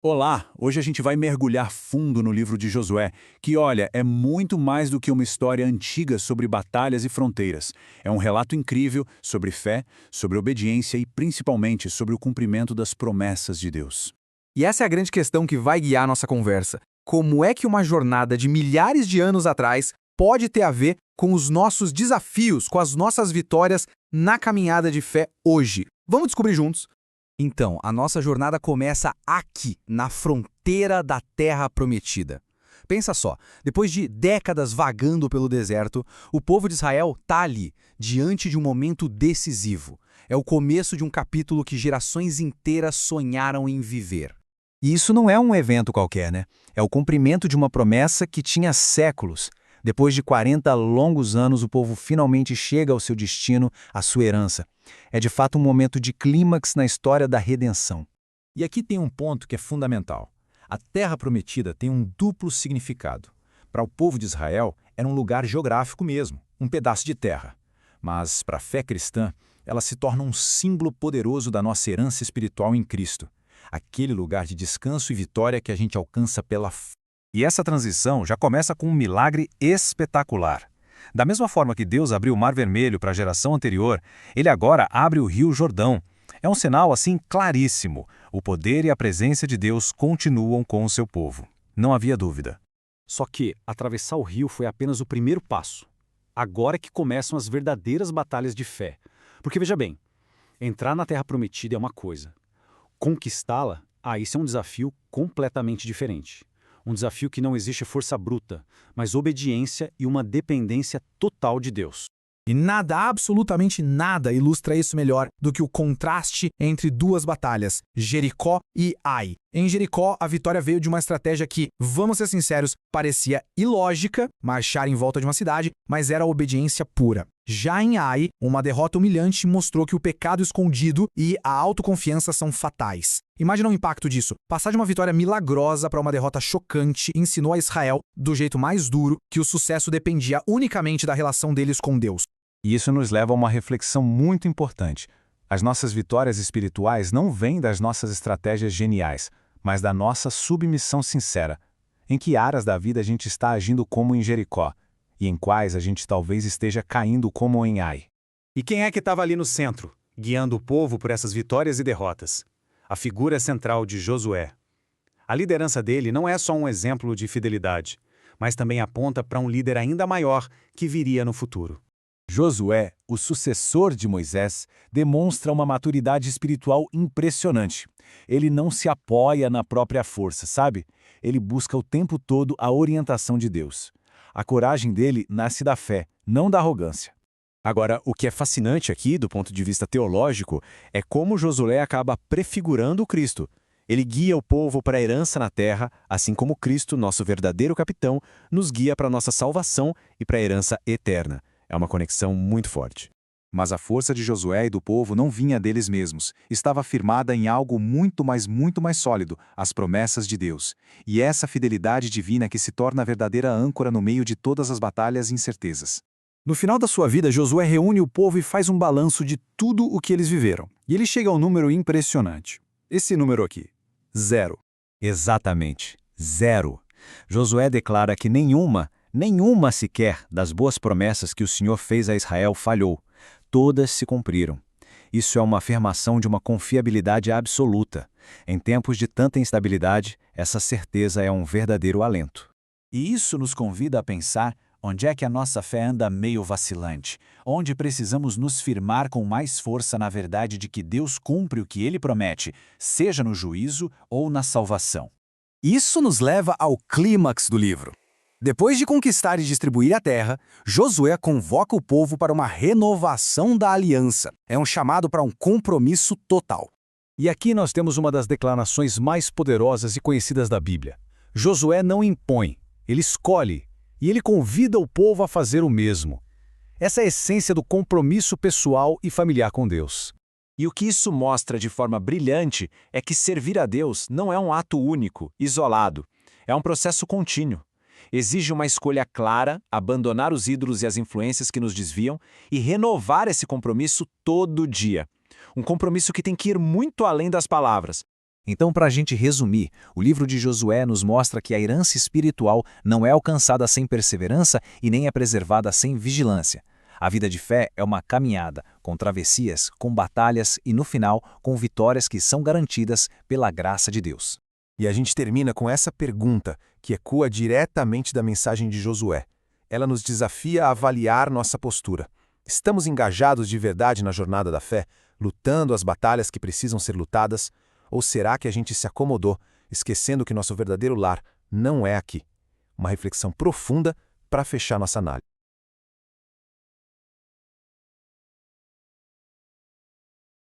Olá, hoje a gente vai mergulhar fundo no livro de Josué, que, olha, é muito mais do que uma história antiga sobre batalhas e fronteiras. É um relato incrível sobre fé, sobre obediência e principalmente sobre o cumprimento das promessas de Deus. E essa é a grande questão que vai guiar nossa conversa. Como é que uma jornada de milhares de anos atrás pode ter a ver com os nossos desafios, com as nossas vitórias na caminhada de fé hoje? Vamos descobrir juntos. Então, a nossa jornada começa aqui, na fronteira da Terra Prometida. Pensa só, depois de décadas vagando pelo deserto, o povo de Israel está ali, diante de um momento decisivo. É o começo de um capítulo que gerações inteiras sonharam em viver. E isso não é um evento qualquer, né? É o cumprimento de uma promessa que tinha séculos. Depois de 40 longos anos, o povo finalmente chega ao seu destino, à sua herança. É de fato um momento de clímax na história da redenção. E aqui tem um ponto que é fundamental. A Terra Prometida tem um duplo significado. Para o povo de Israel, era um lugar geográfico mesmo, um pedaço de terra. Mas, para a fé cristã, ela se torna um símbolo poderoso da nossa herança espiritual em Cristo. Aquele lugar de descanso e vitória que a gente alcança pela fé. E essa transição já começa com um milagre espetacular. Da mesma forma que Deus abriu o Mar Vermelho para a geração anterior, ele agora abre o Rio Jordão. É um sinal assim claríssimo. O poder e a presença de Deus continuam com o seu povo. Não havia dúvida. Só que atravessar o rio foi apenas o primeiro passo. Agora é que começam as verdadeiras batalhas de fé. Porque veja bem, entrar na Terra Prometida é uma coisa. Conquistá-la, isso é um desafio completamente diferente. Um desafio que não existe força bruta, mas obediência e uma dependência total de Deus. E nada, absolutamente nada, ilustra isso melhor do que o contraste entre duas batalhas, Jericó e Ai. Em Jericó, a vitória veio de uma estratégia que, vamos ser sinceros, parecia ilógica, marchar em volta de uma cidade, mas era obediência pura. Já em Ai, uma derrota humilhante mostrou que o pecado escondido e a autoconfiança são fatais. Imagina o impacto disso. Passar de uma vitória milagrosa para uma derrota chocante ensinou a Israel, do jeito mais duro, que o sucesso dependia unicamente da relação deles com Deus. E isso nos leva a uma reflexão muito importante. As nossas vitórias espirituais não vêm das nossas estratégias geniais, mas da nossa submissão sincera. Em que áreas da vida a gente está agindo como em Jericó? E em quais a gente talvez esteja caindo como em Ai? E quem é que estava ali no centro, guiando o povo por essas vitórias e derrotas? A figura central de Josué. A liderança dele não é só um exemplo de fidelidade, mas também aponta para um líder ainda maior que viria no futuro. Josué, o sucessor de Moisés, demonstra uma maturidade espiritual impressionante. Ele não se apoia na própria força, sabe? Ele busca o tempo todo a orientação de Deus. A coragem dele nasce da fé, não da arrogância. Agora, o que é fascinante aqui, do ponto de vista teológico, é como Josué acaba prefigurando o Cristo. Ele guia o povo para a herança na terra, assim como Cristo, nosso verdadeiro capitão, nos guia para a nossa salvação e para a herança eterna. É uma conexão muito forte. Mas a força de Josué e do povo não vinha deles mesmos. Estava firmada em algo muito mais sólido, as promessas de Deus. E essa fidelidade divina que se torna a verdadeira âncora no meio de todas as batalhas e incertezas. No final da sua vida, Josué reúne o povo e faz um balanço de tudo o que eles viveram. E ele chega a um número impressionante. Esse número aqui, 0. Exatamente, 0. Josué declara que nenhuma sequer das boas promessas que o Senhor fez a Israel falhou. Todas se cumpriram. Isso é uma afirmação de uma confiabilidade absoluta. Em tempos de tanta instabilidade, essa certeza é um verdadeiro alento. E isso nos convida a pensar onde é que a nossa fé anda meio vacilante, onde precisamos nos firmar com mais força na verdade de que Deus cumpre o que Ele promete, seja no juízo ou na salvação. Isso nos leva ao clímax do livro. Depois de conquistar e distribuir a terra, Josué convoca o povo para uma renovação da aliança. É um chamado para um compromisso total. E aqui nós temos uma das declarações mais poderosas e conhecidas da Bíblia. Josué não impõe, ele escolhe, e ele convida o povo a fazer o mesmo. Essa é a essência do compromisso pessoal e familiar com Deus. E o que isso mostra de forma brilhante é que servir a Deus não é um ato único, isolado. É um processo contínuo. Exige uma escolha clara, abandonar os ídolos e as influências que nos desviam e renovar esse compromisso todo dia. Um compromisso que tem que ir muito além das palavras. Então, para a gente resumir, o livro de Josué nos mostra que a herança espiritual não é alcançada sem perseverança e nem é preservada sem vigilância. A vida de fé é uma caminhada, com travessias, com batalhas e, no final, com vitórias que são garantidas pela graça de Deus. E a gente termina com essa pergunta, que ecoa diretamente da mensagem de Josué. Ela nos desafia a avaliar nossa postura. Estamos engajados de verdade na jornada da fé, lutando as batalhas que precisam ser lutadas? Ou será que a gente se acomodou, esquecendo que nosso verdadeiro lar não é aqui? Uma reflexão profunda para fechar nossa análise.